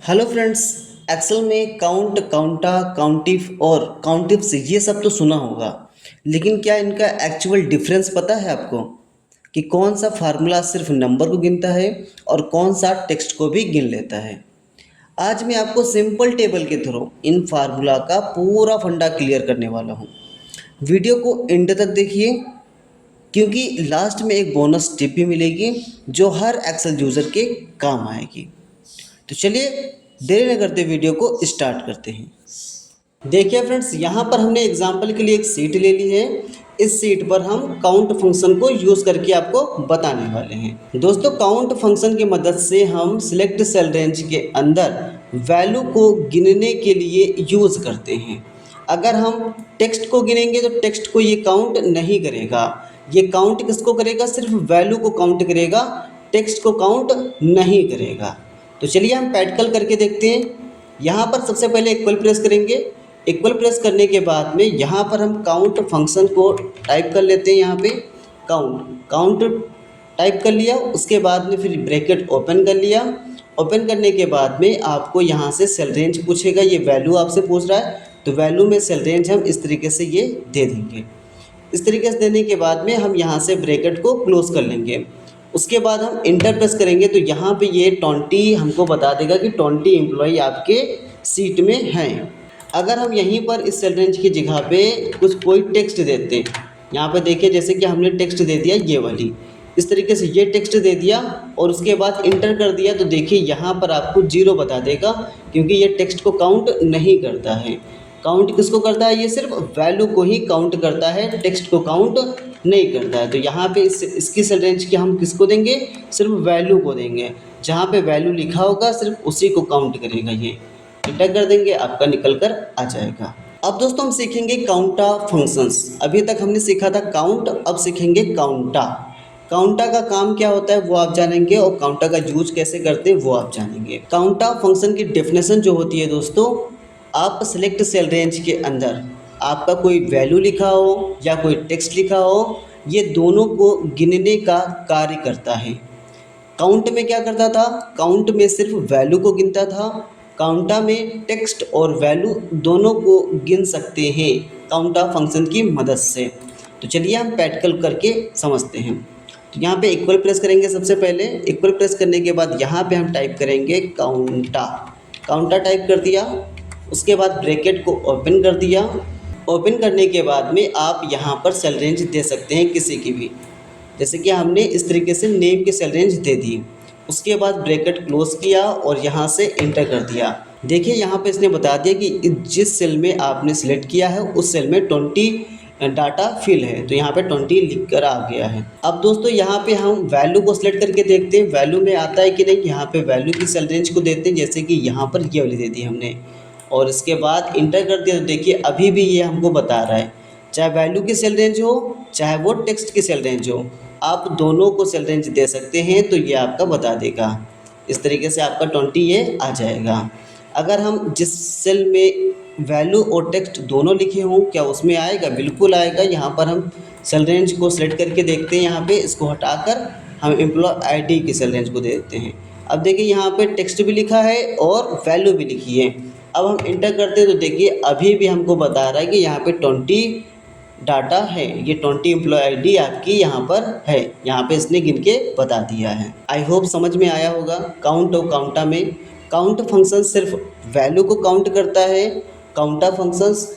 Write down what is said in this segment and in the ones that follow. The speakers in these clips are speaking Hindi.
Hello friends. एक्सेल में काउंट, काउंटा, काउंटिफ और काउंटिफ्स ये सब तो सुना होगा, लेकिन क्या इनका एक्चुअल डिफरेंस पता है आपको कि कौन सा फार्मूला सिर्फ नंबर को गिनता है और कौन सा टेक्स्ट को भी गिन लेता है। आज मैं आपको सिंपल टेबल के थ्रू इन फार्मूला का पूरा फंडा क्लियर करने वाला हूँ। वीडियो को एंड तक देखिए, क्योंकि लास्ट में एक बोनस टिप भी मिलेगी जो हर एक्सेल यूज़र के काम आएगी। तो चलिए देरी न करते वीडियो को स्टार्ट करते हैं। देखिए फ्रेंड्स, यहाँ पर हमने एग्जाम्पल के लिए एक सीट ले ली है। इस सीट पर हम काउंट फंक्शन को यूज़ करके आपको बताने वाले हैं। दोस्तों, काउंट फंक्शन की मदद से हम सिलेक्ट सेल रेंज के अंदर वैल्यू को गिनने के लिए यूज़ करते हैं। अगर हम टेक्स्ट को गिनेंगे तो टेक्स्ट को ये काउंट नहीं करेगा। ये काउंट किसको करेगा? सिर्फ वैल्यू को काउंट करेगा, टेक्स्ट को काउंट नहीं करेगा। तो चलिए हम प्रैक्टिकल करके देखते हैं। यहाँ पर सबसे पहले इक्वल प्रेस करेंगे। इक्वल प्रेस करने के बाद में यहाँ पर हम काउंट फंक्शन को टाइप कर लेते हैं। यहाँ पे काउंट टाइप कर लिया, उसके बाद में फिर ब्रैकेट ओपन कर लिया। ओपन करने के बाद में आपको यहाँ से सेल रेंज पूछेगा, ये वैल्यू आपसे पूछ रहा है, तो वैल्यू में सेल रेंज हम इस तरीके से ये दे देंगे। इस तरीके से देने के बाद में हम यहाँ से ब्रैकेट को क्लोज कर लेंगे। उसके बाद हम इंटर प्रेस करेंगे तो यहाँ पे ये 20 हमको बता देगा कि 20 एम्प्लॉय आपके सीट में हैं। अगर हम यहीं पर इस सेल रेंज की जगह पे कोई टेक्स्ट देते हैं, यहाँ पे देखिए जैसे कि हमने टेक्स्ट दे दिया ये वाली, इस तरीके से ये टेक्स्ट दे दिया और उसके बाद इंटर कर दिया, तो देखिए यहाँ पर आपको 0 बता देगा, क्योंकि ये टेक्स्ट को काउंट नहीं करता है। काउंट किसको करता है? ये सिर्फ वैल्यू को ही काउंट करता है, टेक्स्ट को काउंट नहीं करता है। तो यहाँ पे इसकी सेल रेंज की हम किसको देंगे? सिर्फ वैल्यू को देंगे। जहाँ पे वैल्यू लिखा होगा सिर्फ उसी को काउंट करेगा। ये इंटर कर देंगे, आपका निकल कर आ जाएगा। अब दोस्तों हम सीखेंगे काउंटा फंक्शंस। अभी तक हमने सीखा था काउंट, अब सीखेंगे काउंटा। काउंटा का काम क्या होता है वो आप जानेंगे, और काउंटा का यूज कैसे करते हैं वो आप जानेंगे। काउंटा फंक्शन की डेफिनेशन जो होती है दोस्तों, आप सेलेक्ट सेल रेंज के अंदर आपका कोई वैल्यू लिखा हो या कोई टेक्स्ट लिखा हो, ये दोनों को गिनने का कार्य करता है। काउंट में क्या करता था? काउंट में सिर्फ वैल्यू को गिनता था। काउंटा में टेक्स्ट और वैल्यू दोनों को गिन सकते हैं काउंटा फंक्शन की मदद से। तो चलिए हम प्रैक्टिकल करके समझते हैं। तो यहाँ पे इक्वल प्रेस करेंगे। सबसे पहले इक्वल प्रेस करने के बाद यहाँ पे हम टाइप करेंगे काउंटा। काउंटा टाइप कर दिया, उसके बाद ब्रैकेट को ओपन कर दिया। ओपन करने के बाद में आप यहाँ पर सेल रेंज दे सकते हैं किसी की भी, जैसे कि हमने इस तरीके से नेम की सेल रेंज दे दी। उसके बाद ब्रैकेट क्लोज किया और यहाँ से इंटर कर दिया। देखिए यहाँ पे इसने बता दिया कि जिस सेल में आपने सिलेक्ट किया है उस सेल में 20 डाटा फिल है, तो यहाँ पे 20 लिख कर आ गया है। अब दोस्तों यहाँ पे हम वैल्यू को सिलेक्ट करके देखते हैं वैल्यू में आता है कि नहीं। यहाँ पे वैल्यू की सेल रेंज को देते हैं, जैसे कि यहाँ पर ये वाली दे दी हमने, और इसके बाद इंटर कर दिया। तो देखिए अभी भी ये हमको बता रहा है, चाहे वैल्यू की सेल रेंज हो चाहे वो टेक्स्ट की सेल रेंज हो, आप दोनों को सेल रेंज दे सकते हैं, तो ये आपका बता देगा। इस तरीके से आपका 20 ये आ जाएगा। अगर हम जिस सेल में वैल्यू और टेक्स्ट दोनों लिखे हों, क्या उसमें आएगा? बिल्कुल आएगा। यहाँ पर हम सेल रेंज को सिलेक्ट करके देखते हैं। यहाँ पे इसको हटाकर हम एम्प्लॉय आईडी की सेल रेंज को दे देते हैं। अब देखिए यहाँ पे टेक्स्ट भी लिखा है और वैल्यू भी लिखी है। अब हम इंटर करते हैं तो देखिए अभी भी हमको बता रहा है कि यहाँ पे 20 डाटा है। ये 20 एम्प्लॉय आईडी आपकी यहाँ पर है, यहाँ पे इसने गिन के बता दिया है। आई होप समझ में आया होगा। काउंट और काउंटा में काउंट फंक्शन सिर्फ वैल्यू को काउंट करता है, काउंटा फंक्शंस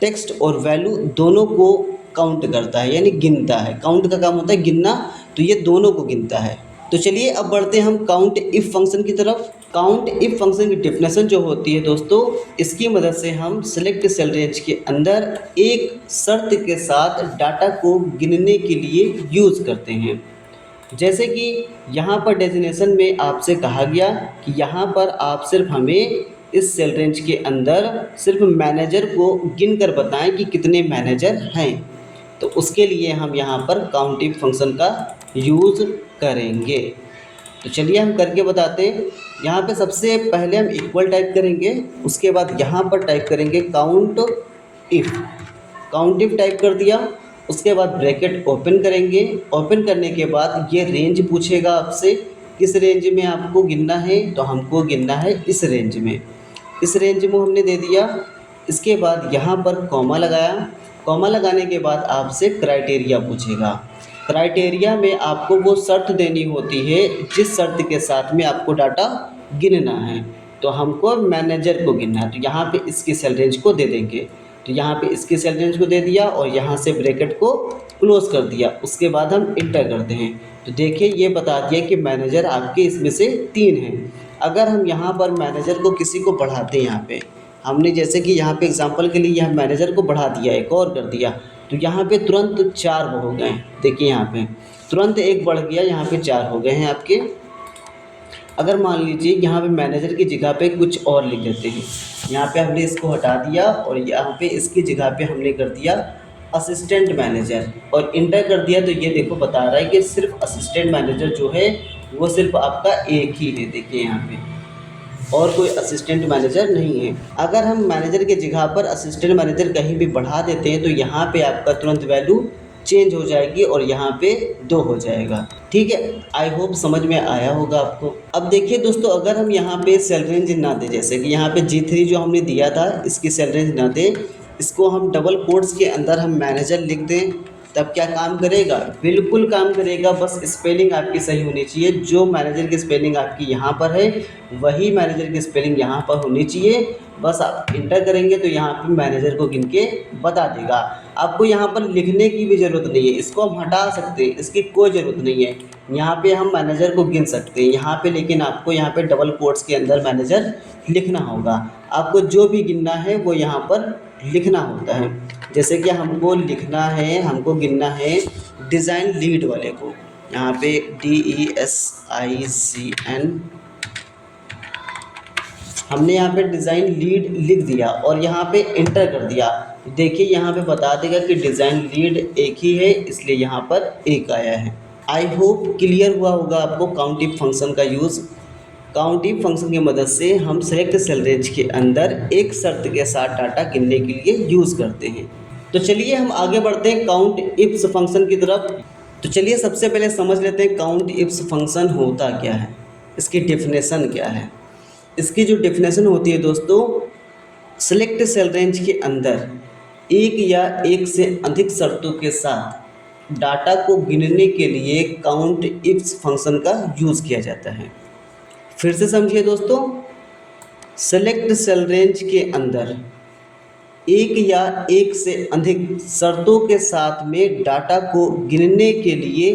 टेक्स्ट और वैल्यू दोनों को काउंट करता है, यानी गिनता है। काउंट का काम होता है गिनना, तो ये दोनों को गिनता है। तो चलिए अब बढ़ते हैं हम काउंट इफ फंक्शन की तरफ। काउंट इफ फंक्शन की डेफिनेशन जो होती है दोस्तों, इसकी मदद से हम सेलेक्ट सेल रेंज के अंदर एक शर्त के साथ डाटा को गिनने के लिए यूज़ करते हैं। जैसे कि यहाँ पर डेफिनेशन में आपसे कहा गया कि यहाँ पर आप सिर्फ हमें इस सेल रेंज के अंदर सिर्फ मैनेजर को गिन कर बताएं कि कितने मैनेजर हैं, तो उसके लिए हम यहाँ पर काउंट इफ फंक्शन का यूज़ करेंगे। तो चलिए हम करके बताते हैं। यहाँ पे सबसे पहले हम इक्वल टाइप करेंगे, उसके बाद यहाँ पर टाइप करेंगे count if. Count if type कर दिया, उसके बाद ब्रैकेट ओपन करेंगे। ओपन करने के बाद ये रेंज पूछेगा आपसे किस रेंज में आपको गिनना है, तो हमको गिनना है इस रेंज में। इस रेंज में हमने दे दिया। इसके बाद यहाँ पर कॉमा लगाया। कॉमा लगाने के बाद आपसे क्राइटेरिया पूछेगा। क्राइटेरिया में आपको वो शर्त देनी होती है जिस शर्त के साथ में आपको डाटा गिनना है। तो हमको मैनेजर को गिनना है, तो यहाँ पे इसकी सेल रेंज को दे देंगे। तो यहाँ पे इसकी सेल रेंज को दे दिया और यहाँ से ब्रैकेट को क्लोज कर दिया। उसके बाद हम इंटर करते हैं। तो देखिए ये बता दिया कि मैनेजर आपके इसमें से 3 हैं। अगर हम यहाँ पर मैनेजर को किसी को बढ़ाते हैं, यहाँ पे हमने जैसे कि यहाँ पे एग्जांपल के लिए यहाँ मैनेजर को बढ़ा दिया, एक और कर दिया, तो यहाँ पे तुरंत 4 हो गए। देखिए यहाँ पे तुरंत 1 बढ़ गया, यहाँ पे 4 हो गए हैं आपके। अगर मान लीजिए यहाँ पे मैनेजर की जगह पे कुछ और लिख देते हैं, यहाँ पे हमने इसको हटा दिया और यहाँ पे इसकी जगह पे हमने कर दिया असिस्टेंट मैनेजर और इंटर कर दिया। तो ये देखो बता रहा है कि सिर्फ असिस्टेंट मैनेजर जो है वो सिर्फ आपका एक ही है। देखिए यहाँ पे और कोई असिस्टेंट मैनेजर नहीं है। अगर हम मैनेजर की जगह पर असिस्टेंट मैनेजर कहीं भी बढ़ा देते हैं तो यहाँ पे आपका तुरंत वैल्यू चेंज हो जाएगी और यहाँ पे 2 हो जाएगा। ठीक है, आई होप समझ में आया होगा आपको। अब देखिए दोस्तों, अगर हम यहाँ पे सेल रेंज ना दें, जैसे कि यहाँ पे G3 जो हमने दिया था इसकी सेल रेंज ना दें, इसको हम डबल कोट्स के अंदर हम मैनेजर लिख दें, तब क्या काम करेगा? बिल्कुल काम करेगा। बस स्पेलिंग आपकी सही होनी चाहिए। जो मैनेजर की स्पेलिंग आपकी यहाँ पर है वही मैनेजर की स्पेलिंग यहाँ पर होनी चाहिए। बस आप इंटर करेंगे तो यहाँ पे मैनेजर को गिन के बता देगा। आपको यहाँ पर लिखने की भी ज़रूरत नहीं है, इसको हम हटा सकते हैं, इसकी कोई ज़रूरत नहीं है। यहाँ पे हम मैनेजर को गिन सकते हैं यहाँ पे, लेकिन आपको यहाँ पे डबल कोट्स के अंदर मैनेजर लिखना होगा। आपको जो भी गिनना है वो यहाँ पर लिखना होता है। जैसे कि हमको लिखना है, हमको गिनना है डिज़ाइन लीड वाले को। यहाँ पे DESIGN हमने यहाँ पे डिज़ाइन लीड लिख दिया और यहाँ पे इंटर कर दिया। देखिए यहाँ पे बता देगा कि डिज़ाइन लीड एक ही है, इसलिए यहाँ पर 1 आया है। आई होप क्लियर हुआ होगा आपको काउंट इफ फंक्शन का यूज़। काउंट इफ फंक्शन की मदद से हम सेलेक्ट सेल रेंज के अंदर एक शर्त के साथ डाटा गिनने के लिए यूज़ करते हैं। तो चलिए हम आगे बढ़ते हैं काउंट इफ्स फंक्शन की तरफ। तो चलिए सबसे पहले समझ लेते हैं काउंट इफ्स फंक्शन होता क्या है, इसकी डेफिनेशन क्या है। इसकी जो डेफिनेशन होती है दोस्तों, सेलेक्ट सेल रेंज के अंदर एक या एक से अधिक शर्तों के साथ डाटा को गिनने के लिए काउंट इफ्स फंक्शन का यूज़ किया जाता है। फिर से समझिए दोस्तों, सेलेक्ट सेल रेंज के अंदर एक या एक से अधिक शर्तों के साथ में डाटा को गिनने के लिए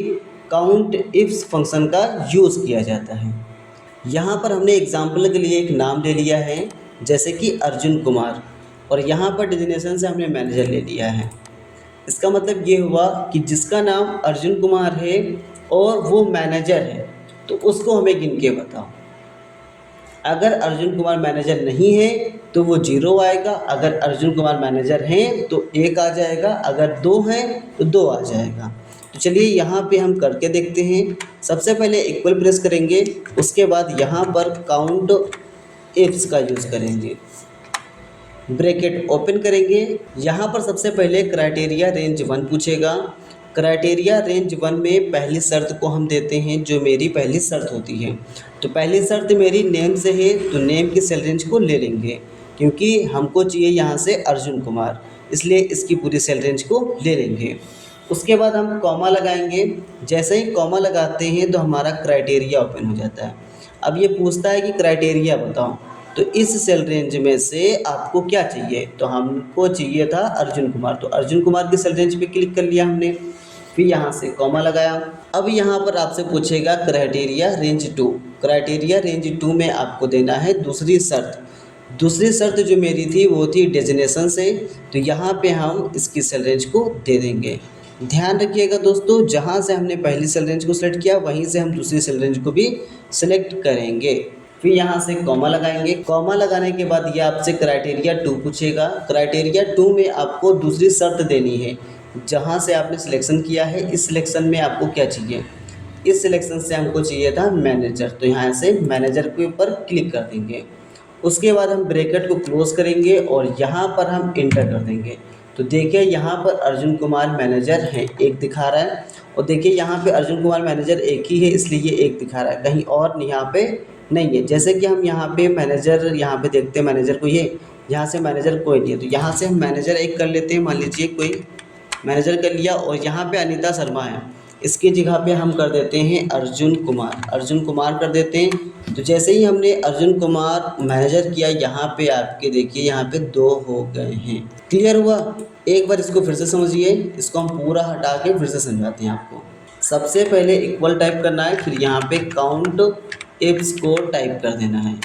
काउंट इफ्स फंक्शन का यूज़ किया जाता है। यहाँ पर हमने एग्जाम्पल के लिए एक नाम ले लिया है, जैसे कि अर्जुन कुमार, और यहाँ पर डिजिग्नेशन से हमने मैनेजर ले लिया है। इसका मतलब ये हुआ कि जिसका नाम अर्जुन कुमार है और वो मैनेजर है तो उसको हमें गिन के बताओ। अगर अर्जुन कुमार मैनेजर नहीं है तो वो 0 आएगा, अगर अर्जुन कुमार मैनेजर हैं तो 1 आ जाएगा, अगर 2 हैं तो 2 आ जाएगा। तो चलिए यहाँ पे हम करके देखते हैं। सबसे पहले इक्वल प्रेस करेंगे, उसके बाद यहाँ पर काउंट इफ्स का यूज़ करेंगे, ब्रैकेट ओपन करेंगे। यहाँ पर सबसे पहले क्राइटेरिया रेंज 1 पूछेगा। क्राइटेरिया रेंज 1 में पहली शर्त को हम देते हैं, जो मेरी पहली शर्त होती है। तो पहली शर्त मेरी नेम से है तो नेम की सेल रेंज को ले लेंगे, क्योंकि हमको चाहिए यहाँ से अर्जुन कुमार, इसलिए इसकी पूरी सेल रेंज को ले लेंगे। उसके बाद हम कॉमा लगाएंगे। जैसे ही कॉमा लगाते हैं तो हमारा क्राइटेरिया ओपन हो जाता है। अब ये पूछता है कि क्राइटेरिया बताओ, तो इस सेल रेंज में से आपको क्या चाहिए, तो हमको चाहिए था अर्जुन कुमार, तो अर्जुन कुमार की सेल रेंज पे क्लिक कर लिया हमने, फिर यहाँ से कॉमा लगाया। अब यहाँ पर आपसे पूछेगा क्राइटेरिया रेंज 2। क्राइटेरिया रेंज 2 में आपको देना है दूसरी शर्त। दूसरी शर्त जो मेरी थी वो थी डेजिग्नेशन से, तो यहाँ पे हम इसकी सेल रेंज को दे देंगे। ध्यान रखिएगा दोस्तों, जहाँ से हमने पहली सेल रेंज को सिलेक्ट किया वहीं से हम दूसरी सेल रेंज को भी सिलेक्ट करेंगे। फिर यहाँ से कॉमा लगाएंगे। कॉमा लगाने के बाद ये आपसे क्राइटेरिया 2 पूछेगा। क्राइटेरिया 2 में आपको दूसरी शर्त देनी है। जहाँ से आपने सिलेक्शन किया है इस सिलेक्शन में आपको क्या चाहिए, इस सिलेक्शन से हमको चाहिए था मैनेजर, तो यहाँ से मैनेजर के ऊपर क्लिक कर देंगे। उसके बाद हम ब्रैकेट को क्लोज करेंगे और यहाँ पर हम इंटर कर देंगे। तो देखिए यहाँ पर अर्जुन कुमार मैनेजर हैं, 1 दिखा रहा है, और देखिए यहाँ पे अर्जुन कुमार मैनेजर एक ही है, इसलिए ये एक दिखा रहा है, कहीं और नहीं यहाँ पे नहीं है। जैसे कि हम यहाँ पे मैनेजर यहाँ पे देखते हैं मैनेजर को, ये यहाँ से मैनेजर कोई नहीं है, तो यहाँ से हम मैनेजर एक कर लेते हैं। मान लीजिए कोई मैनेजर कर लिया और यहाँ पे अनीता शर्मा है, इसकी जगह पे हम कर देते हैं अर्जुन कुमार, अर्जुन कुमार कर देते हैं। तो जैसे ही हमने अर्जुन कुमार मैनेजर किया, यहाँ पे आपके देखिए यहाँ पे 2 हो गए हैं। क्लियर हुआ? एक बार इसको फिर से समझिए, इसको हम पूरा हटा के फिर से समझाते हैं आपको। सबसे पहले इक्वल टाइप करना है, फिर यहाँ पे काउंट इफ्स को टाइप कर देना है,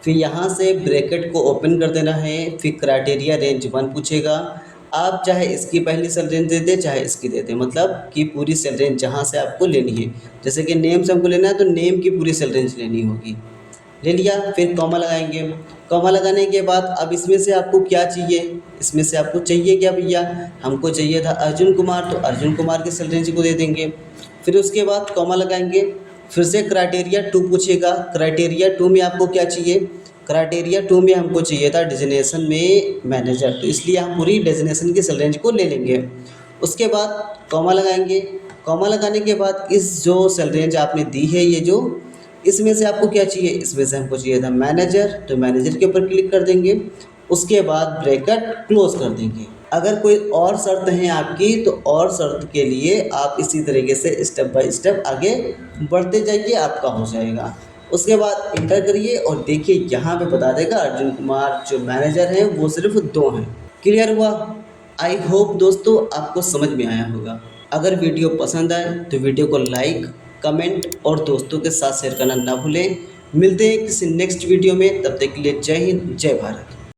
फिर यहाँ से ब्रैकेट को ओपन कर देना है, फिर क्राइटेरिया रेंज 1 पूछेगा। आप चाहे इसकी पहली सेल रेंज दे दें, चाहे इसकी दे दें, मतलब कि पूरी सेल रेंज जहाँ से आपको लेनी है। जैसे कि नेम से हमको लेना है तो नेम की पूरी सेल रेंज लेनी होगी। ले लिया, फिर कॉमा लगाएंगे। कॉमा लगाने के बाद अब इसमें से आपको क्या चाहिए, इसमें से आपको चाहिए क्या भैया, हमको चाहिए था अर्जुन कुमार, तो अर्जुन कुमार की सेल रेंज को दे देंगे। फिर उसके बाद कॉमा लगाएंगे, फिर से क्राइटेरिया 2 पूछेगा। क्राइटेरिया 2 में आपको क्या चाहिए, क्राइटेरिया 2 में हमको चाहिए था डेजिग्नेशन में मैनेजर, तो इसलिए हम पूरी डेजिग्नेशन की सेल रेंज को ले लेंगे। उसके बाद कॉमा लगाएंगे। कॉमा लगाने के बाद इस जो सेल रेंज आपने दी है, ये जो इसमें से आपको क्या चाहिए, इसमें से हमको चाहिए था मैनेजर, तो मैनेजर के ऊपर क्लिक कर देंगे। उसके बाद ब्रैकेट क्लोज कर देंगे। अगर कोई और शर्त है आपकी, तो और शर्त के लिए आप इसी तरीके से स्टेप बाय स्टेप आगे बढ़ते जाइए, आपका हो जाएगा। उसके बाद इंटर करिए और देखिए यहाँ पे बता देगा अर्जुन कुमार जो मैनेजर हैं वो सिर्फ 2 हैं। क्लियर हुआ? आई होप दोस्तों आपको समझ में आया होगा। अगर वीडियो पसंद आए तो वीडियो को लाइक, कमेंट और दोस्तों के साथ शेयर करना ना भूलें। मिलते हैं किसी नेक्स्ट वीडियो में, तब तक के लिए जय हिंद, जय भारत।